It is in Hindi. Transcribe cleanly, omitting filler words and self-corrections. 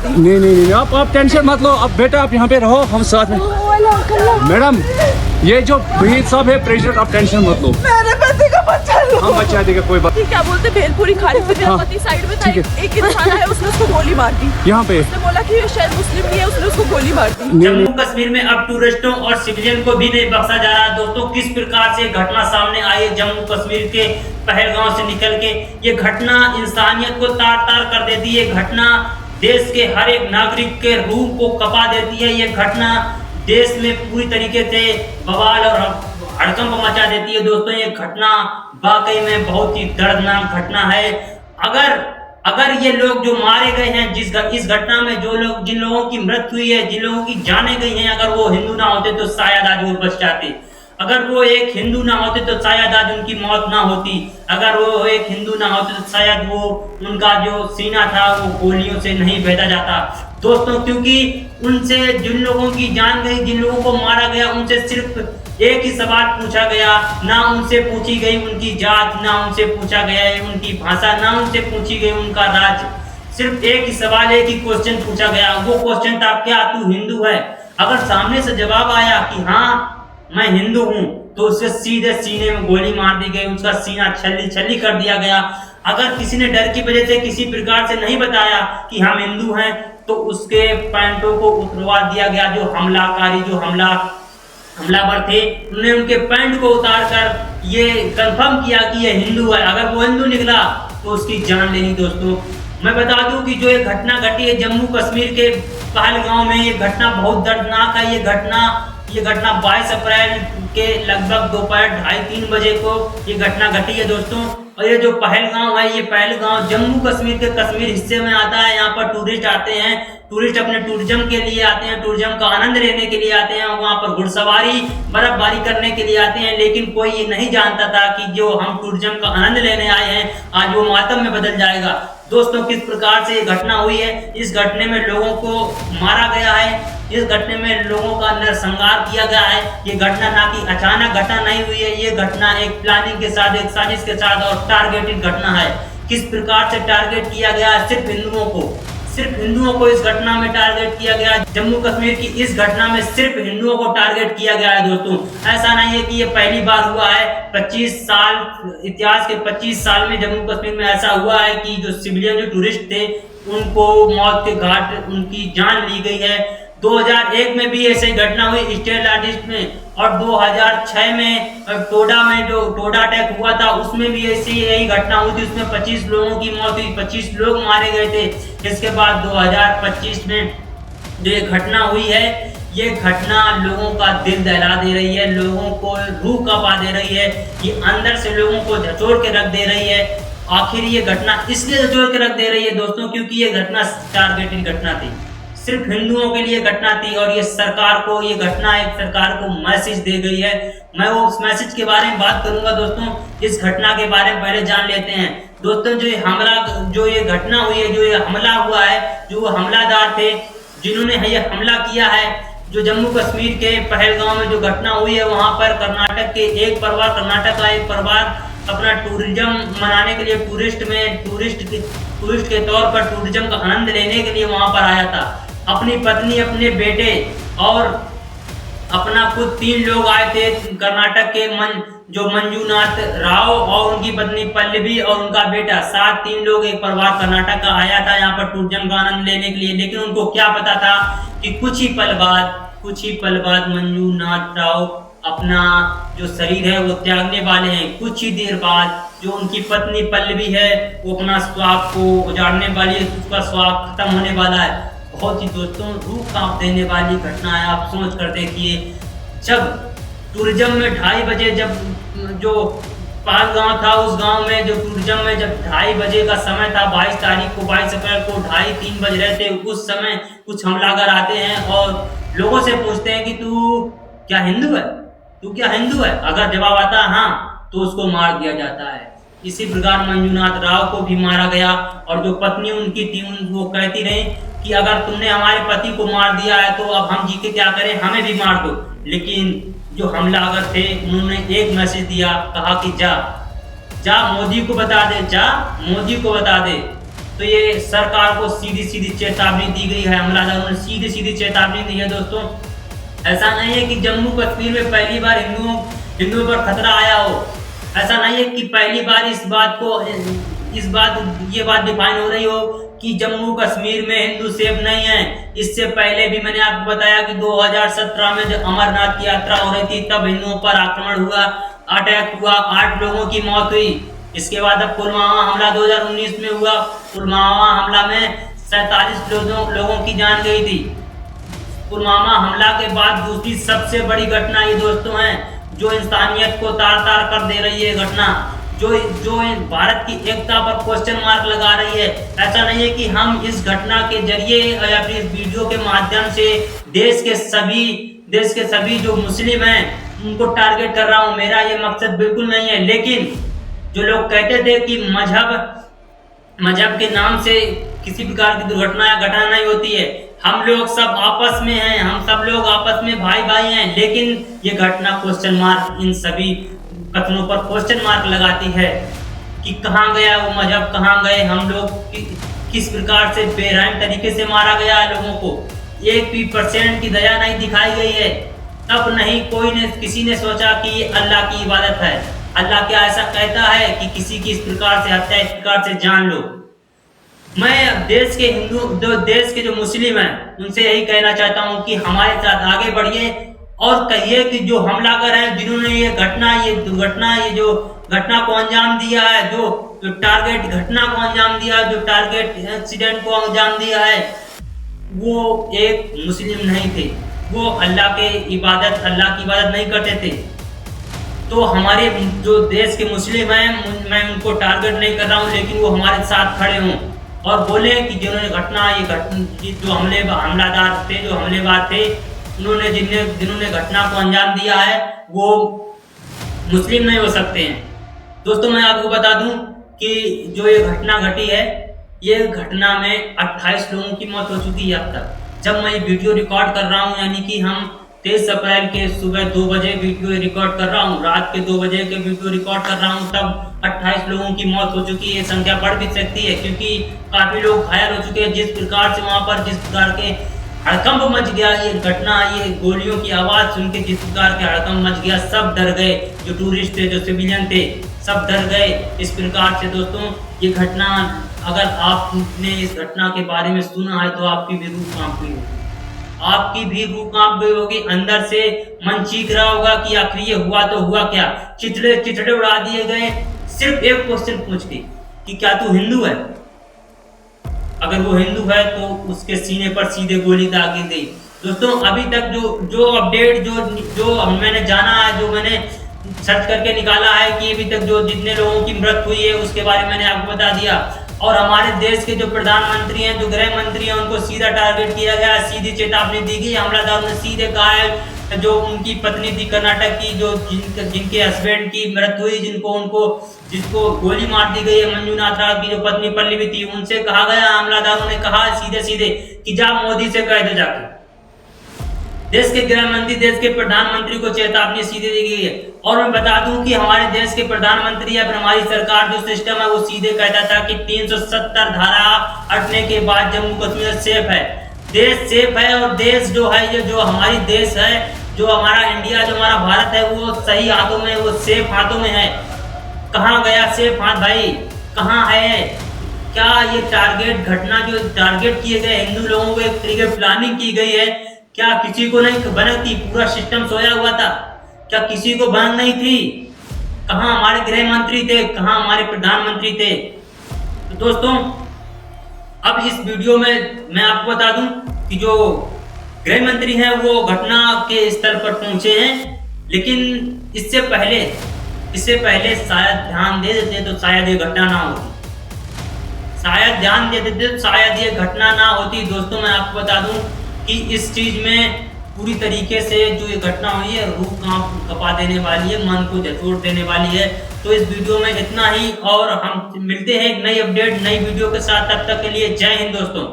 नहीं नहीं नहीं, आप टेंशन मत लो। अब बेटा आप यहाँ पे रहो, हम साथ में। मैडम ये जो वहीद साहब है प्रेसिडेंट, आप टेंशन मत लो। मेरे पति को बचा लो। हम बचा देगा, कोई बात। क्या बोलते भेलपुरी खाने पे मेरा पति साइड में था, एक इंसान है उसने उसको गोली मार दी। यहाँ पे उसने बोला कि ये शायद मुस्लिम नहीं है, उसने उसको गोली मार दी। जम्मू कश्मीर में अब टूरिस्टों और सिविलियन को भी नहीं बख्शा जा रहा। दोस्तों किस प्रकार से घटना सामने आई है जम्मू कश्मीर के पहलगांव से निकल के। ये घटना इंसानियत को तार तार कर देती है। घटना देश के हर एक नागरिक के रूह को कपा देती है। ये घटना देश में पूरी तरीके से बवाल और हड़कंप मचा देती है। दोस्तों ये घटना वाकई में बहुत ही दर्दनाक घटना है। अगर ये लोग जो मारे गए हैं इस घटना में जिन लोगों की मृत्यु हुई है, जिन लोगों की जाने गई हैं, अगर वो हिंदू ना होते तो शायद आज वो बच जाते। अगर वो एक हिंदू ना होते तो शायद आज उनकी मौत ना होती। अगर वो एक हिंदू ना होते तो शायद वो उनका जो सीना था वो गोलियों से नहीं भेजा जाता। दोस्तों क्योंकि उनसे जिन लोगों की जान गई, जिन लोगों को मारा गया, उनसे सिर्फ एक ही सवाल पूछा गया। ना उनसे पूछी गई उनकी जात, ना उनसे पूछा गया उनकी भाषा, ना उनसे पूछी गई उनका राज्य। सिर्फ एक ही सवाल, एक ही क्वेश्चन पूछा गया। वो क्वेश्चन था क्या तू हिंदू है? अगर सामने से जवाब आया कि हाँ मैं हिंदू हूँ, तो उसे सीधे सीने में गोली मार दी गई, उसका सीना छल्ली छल्ली कर दिया गया। अगर किसी ने डर की वजह से किसी प्रकार से नहीं बताया कि हम हिंदू हैं, तो उसके पैंटों को उतरवा दिया गया। जो हमलाकारी, जो हमलावर थे, उन्होंने उनके पैंट को उतार कर ये कंफर्म किया कि ये हिंदू है। अगर वो हिंदू निकला तो उसकी जान लेनी। दोस्तों मैं बता दूं कि जो ये घटना घटी है जम्मू कश्मीर के पहलगांव में, ये घटना बहुत दर्दनाक है। ये घटना 22 अप्रैल के लगभग दोपहर 2:30-3 बजे को ये घटना घटी है दोस्तों। और ये जो पहलगांव है, ये पहलगांव जम्मू कश्मीर के कश्मीर हिस्से में आता है। यहाँ पर टूरिस्ट आते हैं, टूरिस्ट अपने टूरिज्म के लिए आते हैं, टूरिज्म का आनंद लेने के लिए आते हैं। वहाँ पर घुड़सवारी, बर्फबारी करने के लिए आते हैं। लेकिन कोई ये नहीं जानता था कि जो हम टूरिज्म का आनंद लेने आए हैं, आज वो मातम में बदल जाएगा। दोस्तों किस प्रकार से ये घटना हुई है, इस घटने में लोगों को मारा गया है, इस घटने में लोगों का नरसंहार किया गया है। ये घटना ना कि अचानक घटना नहीं हुई है, ये घटना एक प्लानिंग के साथ, एक साजिश के साथ और टारगेटेड घटना है। किस प्रकार से टारगेट किया गया? सिर्फ हिंदुओं को इस घटना में टारगेट किया गया। जम्मू कश्मीर की इस घटना में सिर्फ हिंदुओं को टारगेट किया गया है। दोस्तों ऐसा नहीं है कि ये पहली बार हुआ है। 25 साल इतिहास के 25 साल में जम्मू कश्मीर में ऐसा हुआ है कि जो सिविलियन, जो टूरिस्ट थे, उनको मौत के घाट उनकी जान ली गई है। 2001 में भी ऐसी घटना हुई स्टेट आर्टिस्ट में, और 2006 में टोडा में जो टोडा अटैक हुआ था उसमें भी ऐसी यही घटना हुई थी। उसमें 25 लोगों की मौत हुई, 25 लोग मारे गए थे। इसके बाद 2025 में जो ये घटना हुई है, ये घटना लोगों का दिल दहला दे रही है, लोगों को रूह कपा दे रही है, ये अंदर से लोगों को झचोड़ के रख दे रही है। आखिर ये घटना इसलिए झचोड़ के रख दे रही है दोस्तों क्योंकि ये घटना टारगेटेड घटना थी, सिर्फ हिंदुओं के लिए घटना थी। और ये सरकार को, ये घटना एक सरकार को मैसेज दे गई है। मैं वो उस मैसेज के बारे में बात करूंगा दोस्तों। इस घटना के बारे में पहले जान लेते हैं दोस्तों। जो ये घटना हुई है, जो ये हमला हुआ है, जो हमलादार थे जिन्होंने ये हमला किया है, जो जम्मू कश्मीर के पहलगांव में जो घटना हुई है, वहां पर कर्नाटक का एक परिवार अपना टूरिज्म मनाने के लिए टूरिस्ट के तौर पर टूरिज्म का आनंद लेने के लिए वहां पर आया था। अपनी पत्नी, अपने बेटे और अपना खुद 3 लोग आए थे। कर्नाटक के मंजूनाथ राव और उनकी पत्नी पल्लवी और उनका बेटा, 3 लोग, एक परिवार कर्नाटक का आया था यहाँ पर टूरिज्म का आनंद लेने के लिए। लेकिन उनको क्या पता था कि कुछ ही पल बाद मंजूनाथ राव अपना जो शरीर है वो त्यागने वाले हैं। कुछ ही देर बाद जो उनकी पत्नी पल्लवी है वो अपना स्वाग को उजाड़ने वाली है, उसका स्वाग खत्म होने वाला है। बहुत ही दोस्तों रूह कांप देने वाली घटना है। आप सोच कर देखिए, जब टूरिज्म में 2:30 बजे, जब जो पहलगांव था उस गांव में, जो टूरिज्म में जब 2:30 बजे का समय था, 22 तारीख को, 22 अप्रैल को 2:30-3 बज रहे थे, उस समय कुछ हमलावर आते हैं और लोगों से पूछते हैं कि तू क्या हिंदू है? अगर जवाब आता है हाँ, तो उसको मार दिया जाता है। इसी प्रकार मंजूनाथ राव को भी मारा गया। और जो पत्नी उनकी थी वो कहती रही कि अगर तुमने हमारे पति को मार दिया है तो अब हम जी के क्या करें, हमें भी मार दो। लेकिन जो हमलावर थे उन्होंने एक मैसेज दिया, कहा कि जा मोदी को बता दे, तो ये सरकार को सीधी सीधी चेतावनी दी गई है, हमलावरों ने सीधी सीधी चेतावनी दी है दोस्तों। ऐसा नहीं है कि जम्मू कश्मीर में पहली बार हिंदुओं पर खतरा आया हो, ऐसा नहीं है कि पहली बार ये बात डिफाइन हो रही हो कि जम्मू कश्मीर में हिंदू सेफ नहीं है। इससे पहले भी मैंने आपको बताया कि 2017 में जब अमरनाथ की यात्रा हो रही थी तब हिंदुओं पर आक्रमण हुआ, अटैक हुआ, 8 लोगों की मौत हुई। इसके बाद अब पुलवामा हमला 2019 में हुआ, पुलवामा हमला में 47 लोगों की जान गई थी। पुलवामा हमला के बाद दूसरी सबसे बड़ी घटना ये दोस्तों है जो इंसानियत को तार तार कर दे रही है घटना, जो भारत की एकता पर क्वेश्चन मार्क लगा रही है। ऐसा नहीं है कि हम इस घटना के जरिए या फिर इस वीडियो के माध्यम से देश के सभी जो मुस्लिम हैं उनको टारगेट कर रहा हूं, मेरा ये मकसद बिल्कुल नहीं है। लेकिन जो लोग कहते थे कि मजहब के नाम से किसी प्रकार की दुर्घटना या घटना नहीं होती है, हम लोग सब आपस में हैं, हम सब लोग आपस में भाई भाई हैं, लेकिन ये घटना क्वेश्चन मार्क इन सभी कथनों पर क्वेश्चन मार्क लगाती है कि कहाँ गया वो मजहब, कहाँ गए हम लोग, किस प्रकार से बेरहम तरीके से मारा गया है लोगों को, 1% की दया नहीं दिखाई गई है। तब नहीं किसी ने सोचा कि ये अल्लाह की इबादत है। अल्लाह क्या ऐसा कहता है कि किसी की इस प्रकार से हत्या, इस प्रकार से जान लो। मैं देश के जो मुस्लिम हैं उनसे यही कहना चाहता हूं कि हमारे साथ आगे बढ़िए और कहिए कि जो हमलावर हैं जिन्होंने ये जो घटना को अंजाम दिया है, जो टारगेट घटना को अंजाम दिया, जो टारगेट एक्सीडेंट को अंजाम दिया है, वो एक मुस्लिम नहीं थे, वो अल्लाह की इबादत नहीं करते थे। तो हमारे जो देश के मुस्लिम हैं, मैं उनको टारगेट नहीं कर रहा हूँ, लेकिन वो हमारे साथ खड़े हों और बोले कि जो हमलादार थे, जो हमलेवार थे, जिन्होंने घटना को अंजाम दिया है वो मुस्लिम नहीं हो सकते हैं। दोस्तों मैं आपको बता दूं कि जो ये घटना घटी है, ये घटना में 28 लोगों की मौत हो चुकी है अब तक। जब मैं ये वीडियो रिकॉर्ड कर रहा हूँ, यानी कि हम 23 अप्रैल के सुबह 2 बजे वीडियो रिकॉर्ड कर रहा हूँ, रात के 2 बजे के वीडियो रिकॉर्ड कर रहा हूँ, तब 28 लोगों की मौत हो चुकी है। संख्या बढ़ भी सकती है क्योंकि काफी लोग घायल हो चुके हैं। जिस प्रकार से वहां पर जिस प्रकार के हड़कंप मच गया, ये घटना, ये गोलियों की आवाज सुन के जिस प्रकार के हड़कंप मच गया, सब डर गए। जो टूरिस्ट थे, जो सिविलियन थे, सब डर गए। इस प्रकार से दोस्तों ये घटना, अगर आपने इस घटना के बारे में सुना है तो आपकी भी रूह कांप गई होगी, आपकी भी रूह कांप गई होगी। अंदर से मन चीख रहा होगा कि आखिर ये हुआ तो हुआ क्या। चिथड़े उड़ा दिए गए सिर्फ एक क्वेश्चन पूछ के कि क्या तू हिंदू है। अगर वो हिंदू है तो उसके सीने पर सीधे गोली दागी गई। दोस्तों अभी तक जो अपडेट जो मैंने जाना है, जो मैंने सर्च करके निकाला है कि अभी तक जो जितने लोगों की मृत्यु हुई है उसके बारे में मैंने आपको बता दिया। और हमारे देश के जो प्रधानमंत्री हैं, जो गृह मंत्री हैं, उनको सीधा टारगेट किया गया, सीधी चेतावनी दी गई। हमलादार ने सीधे कहा है जो उनकी पत्नी थी कर्नाटक की, जो जिनके हस्बैंड की मृत्यु हुई, जिसको गोली मार दी गई है, मंजूनाथ राव की जो पत्नी पल्लवी थी, उनसे कहा गया, हमलादारों ने कहा सीधे कि जा मोदी से कह दे जाके। देश के गृह मंत्री, देश के प्रधानमंत्री को चेतावनी सीधे दी गई है। और मैं बता दूं कि हमारे देश के प्रधानमंत्री या फिर हमारी सरकार जो सिस्टम है वो सीधे कहता था कि 370 धारा हटने के बाद जम्मू कश्मीर सेफ है, देश सेफ है। और देश जो है, ये जो हमारी देश है, जो हमारा इंडिया, जो हमारा भारत है, वो सही हाथों में, वो सेफ हाथों में है। कहाँ गया सेफ हाथ भाई, कहाँ है? क्या ये घटना जो टारगेट किए गए हिंदू लोगों को, एक तरीके प्लानिंग की गई है? क्या किसी को नहीं भनक थी? पूरा सिस्टम सोया हुआ था, क्या किसी को भनक नहीं थी? कहाँ हमारे गृह मंत्री थे, कहाँ हमारे प्रधानमंत्री थे? तो दोस्तों अब इस वीडियो में मैं आपको बता दूं कि जो गृह मंत्री हैं वो घटना के स्थल पर पहुंचे हैं, लेकिन इससे पहले शायद ध्यान दे देते तो शायद ये घटना ना होती, शायद ध्यान दे देते तो शायद ये घटना ना होती। दोस्तों मैं आपको बता दूं कि इस चीज में पूरी तरीके से जो ये घटना हुई है रूह कपा देने वाली है, मन को झकझोर देने वाली है। तो इस वीडियो में इतना ही, और हम मिलते हैं एक नई अपडेट, नई वीडियो के साथ। तब तक के लिए जय हिंद दोस्तों।